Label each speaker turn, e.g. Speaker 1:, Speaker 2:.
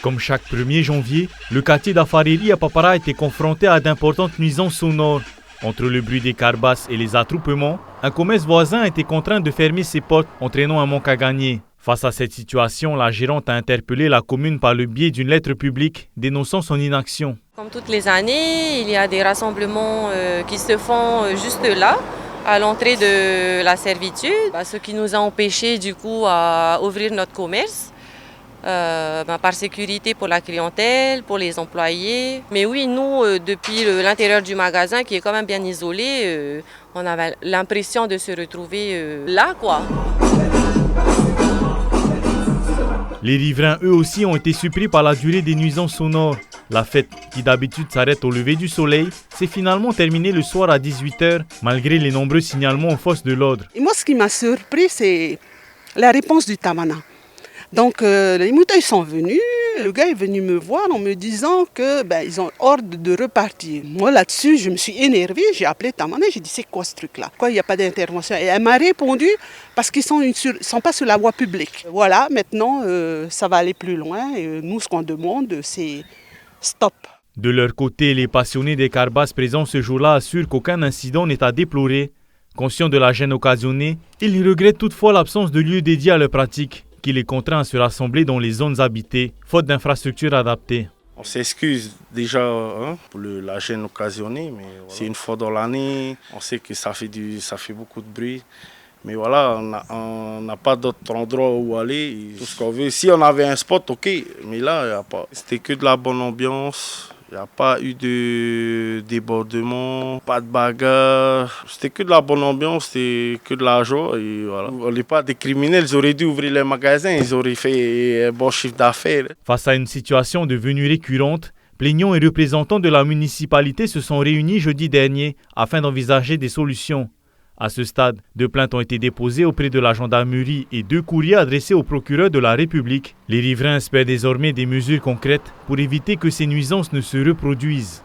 Speaker 1: Comme chaque 1er janvier, le quartier d'Afariri à Papara était confronté à d'importantes nuisances sonores. Entre le bruit des carbasses et les attroupements, un commerce voisin a été contraint de fermer ses portes, entraînant un manque à gagner. Face à cette situation, la gérante a interpellé la commune par le biais d'une lettre publique dénonçant son inaction.
Speaker 2: Comme toutes les années, il y a des rassemblements qui se font juste là, à l'entrée de la servitude, ce qui nous a empêchés du coup à ouvrir notre commerce. Par sécurité pour la clientèle, pour les employés. Mais oui, nous, depuis l'intérieur du magasin qui est quand même bien isolé, on avait l'impression de se retrouver là, quoi.
Speaker 1: Les riverains, eux aussi, ont été surpris par la durée des nuisances sonores. La fête, qui d'habitude s'arrête au lever du soleil, s'est finalement terminée le soir à 18h, malgré les nombreux signalements aux forces de l'ordre.
Speaker 3: Et moi, ce qui m'a surpris, c'est la réponse du Tamana. Donc les moutons sont venus, le gars est venu me voir en me disant qu'ils ont ordre de repartir. Moi là-dessus, je me suis énervée, j'ai appelé Tamana, j'ai dit c'est quoi ce truc-là? Pourquoi il n'y a pas d'intervention? Et elle m'a répondu parce qu'ils sont pas sur la voie publique. Voilà, maintenant ça va aller plus loin et nous ce qu'on demande c'est stop.
Speaker 1: De leur côté, les passionnés des carbasses présents ce jour-là assurent qu'aucun incident n'est à déplorer. Conscients de la gêne occasionnée, ils regrettent toutefois l'absence de lieux dédiés à leur pratique, qui les contraint à se rassembler dans les zones habitées, faute d'infrastructures adaptées.
Speaker 4: On s'excuse déjà pour la gêne occasionnée, mais voilà. C'est une fois dans l'année, on sait que ça fait beaucoup de bruit. Mais voilà, on n'a pas d'autre endroit où aller. Tout ce qu'on veut. Si on avait un spot, ok, mais là, il n'y a pas. C'était que de la bonne ambiance. Il n'y a pas eu de débordement, pas de bagarre. C'était que de la bonne ambiance, c'était que de la joie. Et voilà. On n'est pas des criminels, ils auraient dû ouvrir les magasins, ils auraient fait un bon chiffre d'affaires.
Speaker 1: Face à une situation devenue récurrente, plaignants et représentants de la municipalité se sont réunis jeudi dernier afin d'envisager des solutions. À ce stade, 2 plaintes ont été déposées auprès de la gendarmerie et 2 courriers adressés au procureur de la République. Les riverains espèrent désormais des mesures concrètes pour éviter que ces nuisances ne se reproduisent.